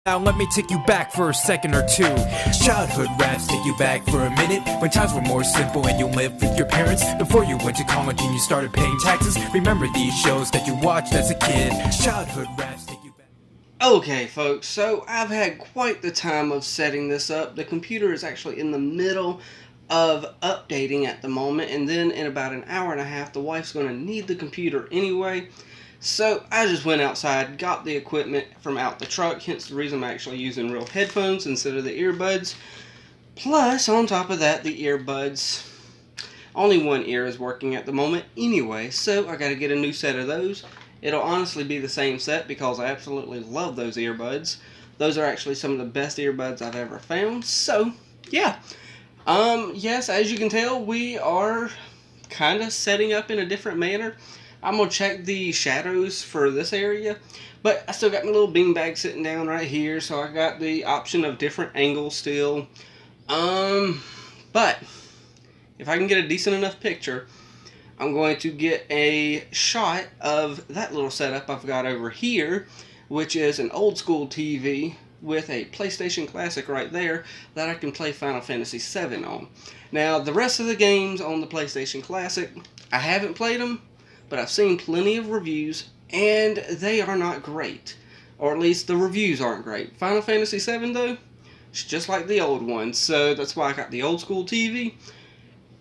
Now let me take you back for a second or two. Childhood raps take you back for a minute, when times were more simple and you lived with your parents. Before you went to college and you started paying taxes. Remember these shows that you watched as a kid. Childhood raps take you back. Okay folks, so I've had quite the time of setting this up. The computer is actually in the middle of updating at the moment, and then in about an hour and a half the wife's going to need the computer anyway. So I just went outside, got the equipment from out the truck, hence the reason I'm actually using real headphones instead of the earbuds. Plus, on top of that, the earbuds, only one ear is working at the moment anyway, so I gotta get a new set of those. It'll honestly be the same set because I absolutely love those earbuds. Those are actually some of the best earbuds I've ever found, so yeah. Yes, as you can tell, we are kind of setting up in a different manner. I'm going to check the shadows for this area, but I still got my little beanbag sitting down right here, so I got the option of different angles still. But if I can get a decent enough picture, I'm going to get a shot of that little setup I've got over here, which is an old school TV with a PlayStation Classic right there that I can play Final Fantasy VII on. Now, the rest of the games on the PlayStation Classic, I haven't played them, but I've seen plenty of reviews, and they are not great. Or at least the reviews aren't great. Final Fantasy VII, though, it's just like the old one. So that's why I got the old school TV,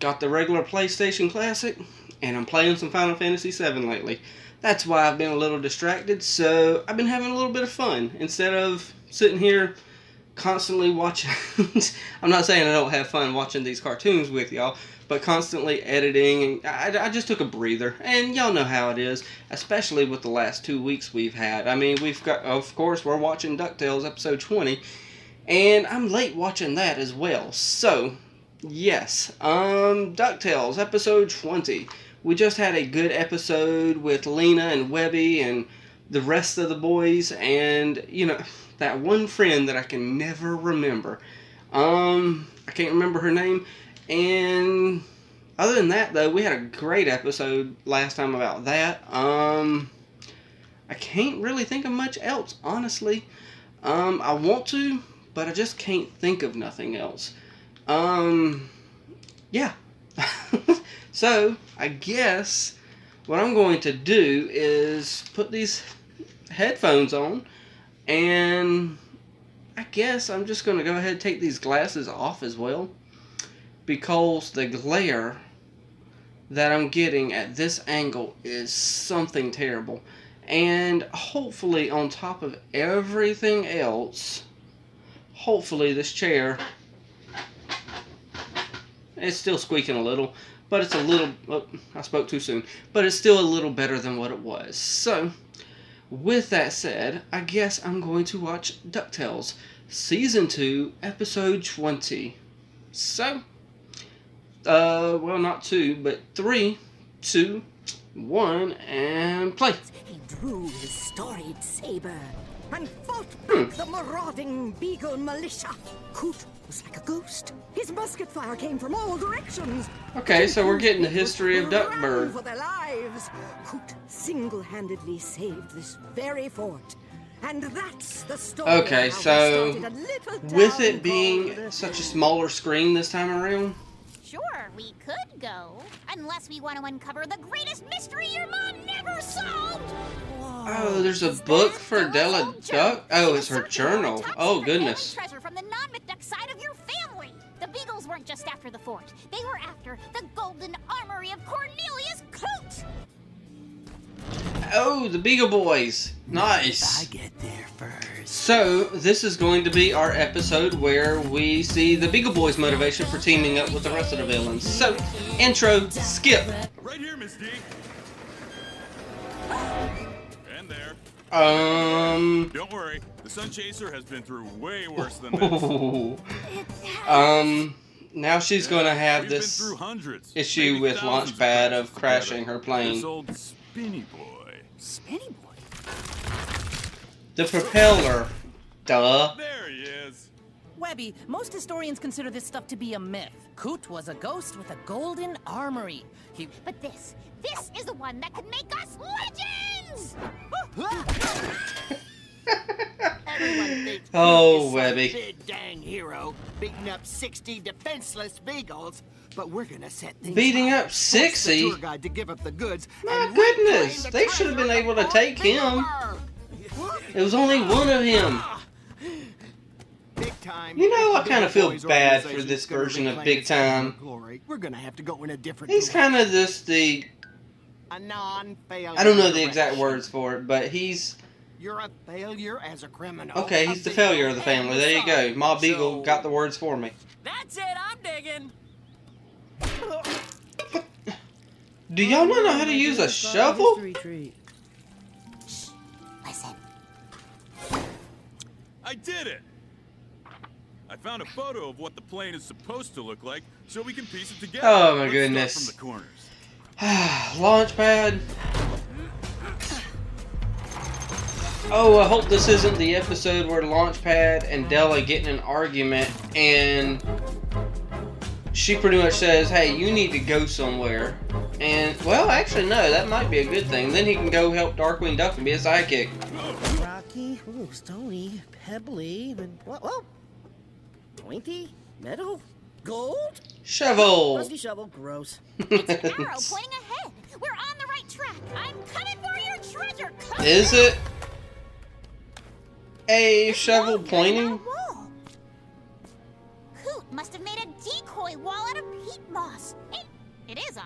got the regular PlayStation Classic, and I'm playing some Final Fantasy VII lately. That's why I've been a little distracted, so I've been having a little bit of fun. Instead of sitting here constantly watching... I'm not saying I don't have fun watching these cartoons with y'all, but constantly editing, and I just took a breather, and y'all know how it is, especially with the last 2 weeks we've had. I mean, we've got, of course, we're watching DuckTales episode 20, and I'm late watching that as well. So, yes, DuckTales episode 20. We just had a good episode with Lena and Webby and the rest of the boys, and, you know, that one friend that I can never remember. I can't remember her name. And other than that, though, we had a great episode last time about that. I can't really think of much else, honestly. I want to, but I just can't think of nothing else. Yeah. So, I guess what I'm going to do is put these headphones on, and I guess I'm just going to go ahead and take these glasses off as well, because the glare that I'm getting at this angle is something terrible. And hopefully, on top of everything else, hopefully this chair, it's still squeaking a little, but it's a little, oh, I spoke too soon, but it's still a little better than what it was. So, with that said, I guess I'm going to watch DuckTales Season 2, Episode 20. So, well, not 2, but 3, 2, 1, and play. He drew his storied saber and fought back the marauding beagle militia. Coot was like a ghost. His musket fire came from all directions. Okay, so we're getting the history of Duckburg. For their lives. Coot single-handedly saved this very fort. And that's the story. Okay, so with it being such a smaller screen this time around, sure, we could go. Unless we want to uncover the greatest mystery your mom never solved. oh, there's a book for Della Duck. Oh, it's her journal. Oh, goodness. Treasure from the non-McDuck side of your family. The Beagles weren't just after the fort. They were after the golden armory of Cornelius Coot. Oh, the Beagle Boys. Nice. I get there first. So, this is going to be our episode where we see the Beagle Boys' motivation for teaming up with the rest of the villains. So, intro, skip. Right here, Miss D. And there. Don't worry, the Sun Chaser has been through way worse than this. Now she's going to have We've this been through hundreds, issue maybe with thousands of Launchpad crashes of crashing together. her plane. This old spinny boy. Spinny boy. The propeller. Duh. There he is. Webby, most historians consider this stuff to be a myth. Coot was a ghost with a golden armory. But this is the one that could make us legends! Everyone thinks Oh, Coot is some Webby. big dang hero, beating up 60 defenseless beagles. But we're gonna set things Beating right. up Force 60? the tour guide to give up the goods. My and goodness, reclaim the they should have been treasure able to of take Fort him. Beaglesburg. It was only one of him. Big time. You know, I If the kind of Big feel Boys bad for organization's this gonna version of reclaim Big its time Time. and glory, we're gonna have to go in a different He's direction. kind of just the... A non-failure. I don't know the exact direction. words for it, but he's... You're a failure as a criminal. Okay, he's the failure of the family. There you go. Ma Beagle So- got the words for me. That's it, I'm digging. Do y'all not know how to use a shovel? Listen. I did it! I found a photo of what the plane is supposed to look like, so we can piece it together. Oh, my Let's goodness. Start from the corners. Launchpad. Oh, I hope this isn't the episode where Launchpad and Della get in an argument and she pretty much says, hey, you need to go somewhere. And, well, actually, no, that might be a good thing. Then he can go help Darkwing Duck and be a sidekick. Rocky, ooh, stony, pebbly, and whoa, pointy, metal, gold, Shovel. rusty shovel, gross. It's an arrow pointing ahead. We're on the right track. I'm coming for your treasure. Come Is it a There's shovel no gun pointing? on the wall. Coot must have made a decoy wall out of peat moss. Hey, it is on.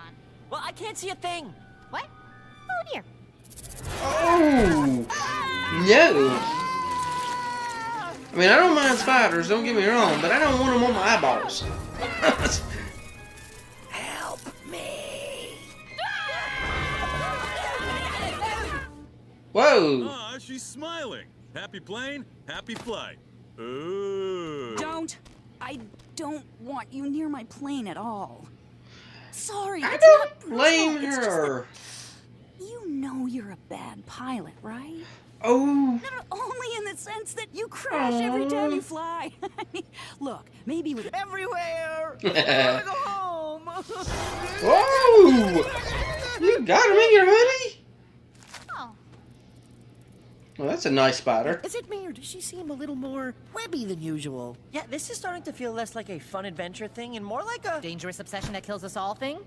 Well, I can't see a thing. What? Oh dear. Oh, no. I mean, I don't mind spiders, don't get me wrong, but I don't want them on my eyeballs. Help me! Whoa. Ah, she's smiling. Happy plane, happy flight. Ooh. I don't want you near my plane at all. Sorry, I it's not don't blame personal, it's just that her. you know you're a bad pilot, right? Oh. No, only in the sense that you crash every time you fly. Look, maybe with Everywhere! I wanna go home! Whoa. You got him in your hoodie? Oh, Well, that's a nice spider. Is it me, or does she seem a little more webby than usual? Yeah, this is starting to feel less like a fun adventure thing and more like a... Dangerous obsession that kills us all thing?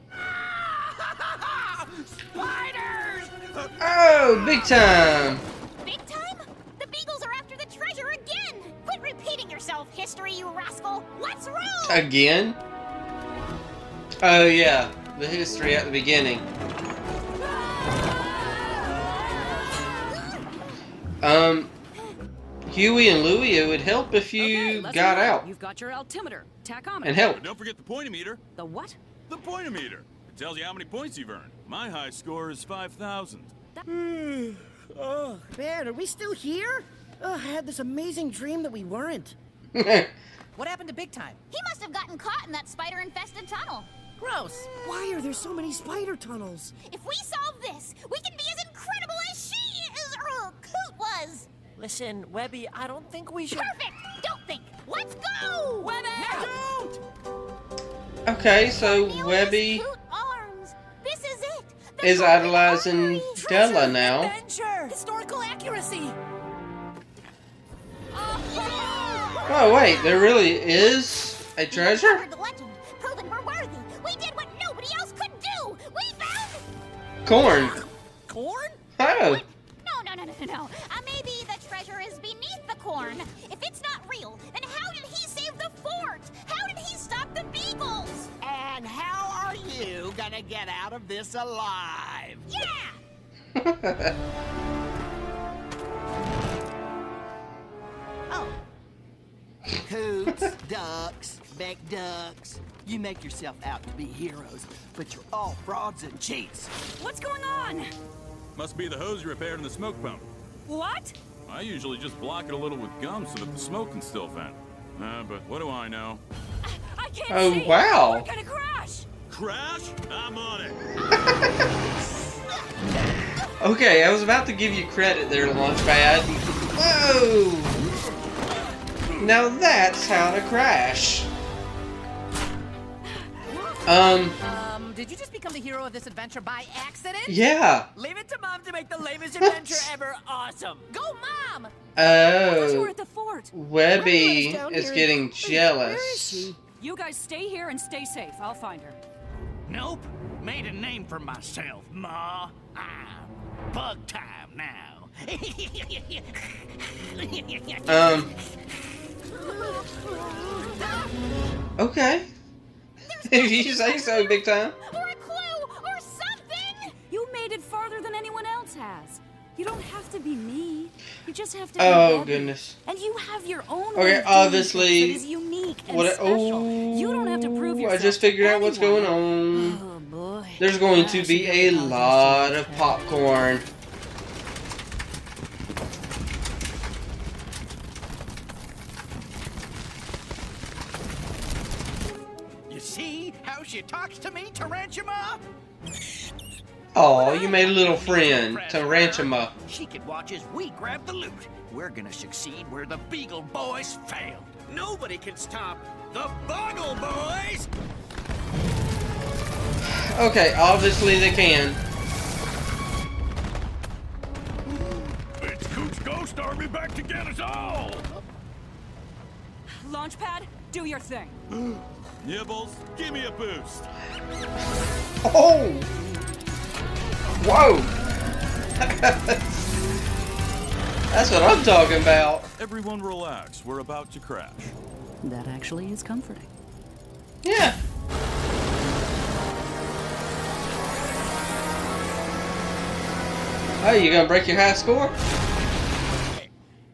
Spiders! Oh, big time. big time? The Beagles are after the treasure again. Quit repeating yourself, history, you rascal. Let's roll. Again? Oh, yeah. The history at the beginning. Huey and Louie, it would help if Okay, you let's got roll. out You've got your altimeter, tachometer. and help. But don't forget the pointometer. The what? The pointometer. It tells you how many points you've earned. My high score is 5,000. Oh, man, are we still here? Oh, I had this amazing dream that we weren't. What happened to Big Time? He must have gotten caught in that spider-infested tunnel. Gross. Why are there so many spider tunnels? If we solve this, we can be as incredible as Coot was. Listen, Webby, I don't think we should... Perfect. Don't think. Let's go. Webby! Don't! Okay, so Cornelius Webby Coot Arms. This is it. The is golden idolizing armory. Della now. Adventure! Historical accuracy! Oh, wait, there really is a treasure? Discovered the legend, proving we're worthy. We did what nobody else could do. We found Corn. Corn? Oh. No. Maybe the treasure is beneath the corn. If it's not real, then how did he save the fort? How did he stop the Beagles? And how are you gonna get out of this alive? Yeah. Oh. Coots, ducks, McDucks. You make yourself out to be heroes, but you're all frauds and cheats. What's going on? Must be the hose you repaired in the smoke pump. What? I usually just block it a little with gum so that the smoke can still vent. But what do I know? I can't Oh, see. wow. We're gonna crash. Crash? I'm on it. Okay, I was about to give you credit there, Launchpad. Whoa! Now that's how to crash. did you just become the hero of this adventure by accident? Yeah. Leave it to Mom to make the lamest adventure ever awesome. Go, Mom! I thought you were Oh, at the fort. Webby down is here. getting Where is jealous. she? You guys stay here and stay safe. I'll find her. Nope. Made a name for myself, Ma. I'm bug time now. Okay. If you say so, big time. Or a clue, or something! You made it farther than anyone else has. You don't have to be me. You just have to be Oh, Webby. goodness. And you have your own Okay, way of doing obviously, things that is unique and What? special. You don't have to prove I yourself just to figured out what's anyone. going on. Oh boy. There's going to I be should a go apologize to lot you. of popcorn. You see how she talks to me, Tarantula? Oh, you made a little friend, Tarantula. She can watch as we grab the loot. We're gonna succeed where the Beagle Boys failed. Nobody can stop the Boggle Boys! Okay, obviously they can. It's Coot's Ghost Army back to get us all! Launchpad, do your thing. Nibbles, give me a boost. Oh! Whoa! That's what I'm talking about. Everyone relax, we're about to crash. That actually is comforting. Yeah. Oh, you gonna break your high score?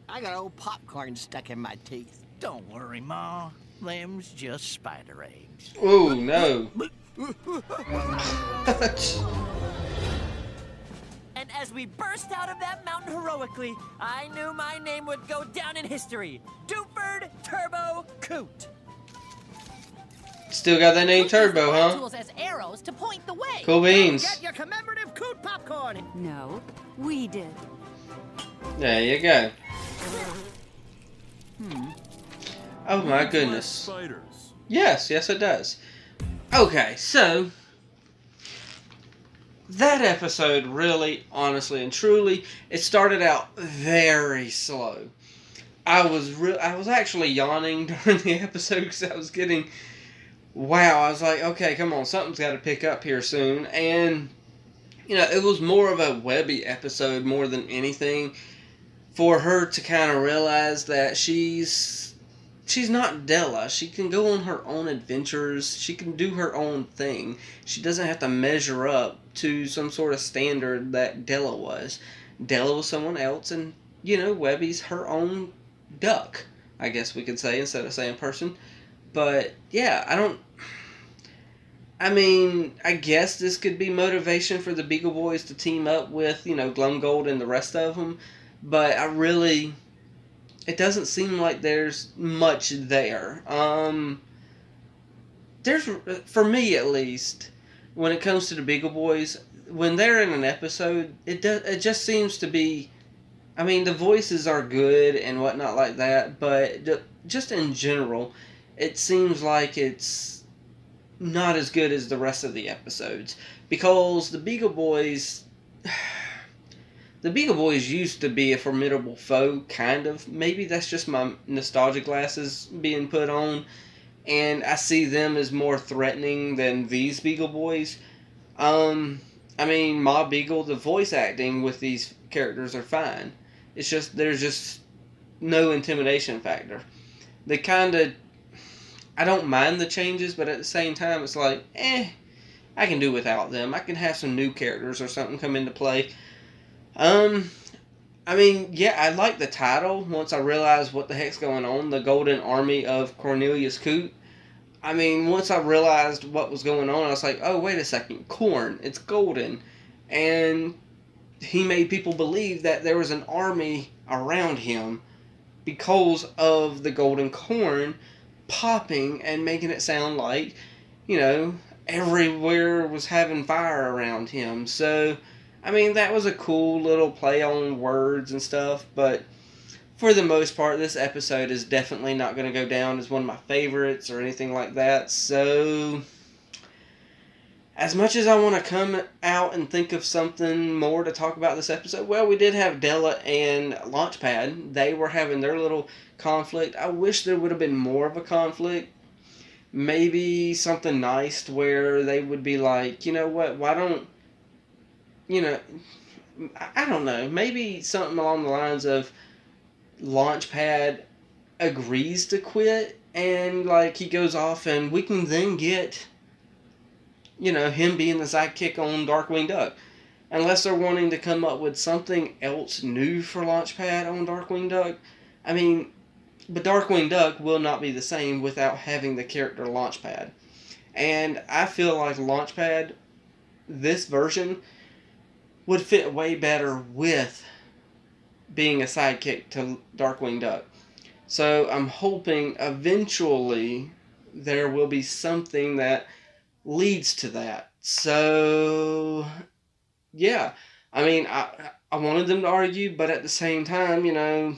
I got old popcorn stuck in my teeth. Don't worry, Ma. Them's just spider eggs. Ooh, no. And as we burst out of that mountain heroically, I knew my name would go down in history. Dooford Turbo Coot. Still got that name Coot used the Turbo, fire huh? tools as arrows to point the way. Cool beans. Get your commemorative Coot popcorn. No, we did. There you go. Oh my goodness. Spiders. Yes, yes it does. Okay, so that episode really, honestly and truly, it started out very slow. I was actually yawning during the episode because I was getting, wow, I was like, okay, come on, something's got to pick up here soon. And, you know, it was more of a Webby episode more than anything for her to kind of realize that she's not Della. She can go on her own adventures. She can do her own thing. She doesn't have to measure up to some sort of standard that Della was. Della was someone else, and, you know, Webby's her own duck, I guess we could say, instead of saying person. But, yeah, I guess this could be motivation for the Beagle Boys to team up with, you know, Glumgold and the rest of them. But it doesn't seem like there's much there. For me at least, when it comes to the Beagle Boys, when they're in an episode, it just seems to be, I mean, the voices are good and whatnot like that, but just in general, it seems like it's not as good as the rest of the episodes. Because the Beagle Boys used to be a formidable foe, kind of. Maybe that's just my nostalgia glasses being put on, and I see them as more threatening than these Beagle Boys. I mean, Ma Beagle, the voice acting with these characters are fine. It's just, there's just no intimidation factor. They kind of, I don't mind the changes, but at the same time, it's like, I can do without them. I can have some new characters or something come into play. I mean, yeah, I like the title once I realized what the heck's going on, the Golden Army of Cornelius Coot. I mean, once I realized what was going on, I was like, oh, wait a second, corn, it's golden. And he made people believe that there was an army around him because of the golden corn popping and making it sound like, you know, everywhere was having fire around him. So, I mean, that was a cool little play on words and stuff, but for the most part, this episode is definitely not going to go down as one of my favorites or anything like that. So, as much as I want to come out and think of something more to talk about this episode, well, we did have Della and Launchpad. They were having their little conflict. I wish there would have been more of a conflict. Maybe something nice to where they would be like, you know what, why don't, you know, I don't know. Maybe something along the lines of Launchpad agrees to quit and, like, he goes off and we can then get, you know, him being the sidekick on Darkwing Duck. Unless they're wanting to come up with something else new for Launchpad on Darkwing Duck. I mean, but Darkwing Duck will not be the same without having the character Launchpad. And I feel like Launchpad, this version, would fit way better with being a sidekick to Darkwing Duck. So I'm hoping eventually there will be something that leads to that. So, yeah. I mean, I wanted them to argue, but at the same time, you know,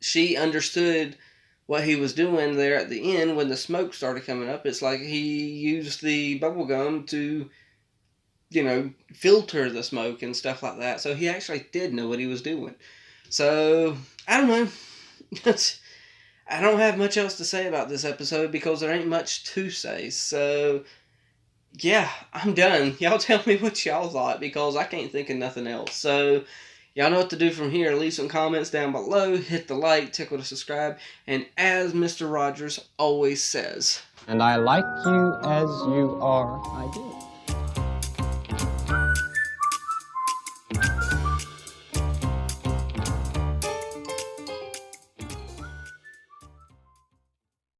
she understood what he was doing there at the end when the smoke started coming up. It's like he used the bubble gum to, you know, filter the smoke and stuff like that. So he actually did know what he was doing. So, I don't know. I don't have much else to say about this episode because there ain't much to say. So, yeah, I'm done. Y'all tell me what y'all thought because I can't think of nothing else. So, y'all know what to do from here. Leave some comments down below. Hit the like, tickle to subscribe. And as Mr. Rogers always says, and I like you as you are, I do.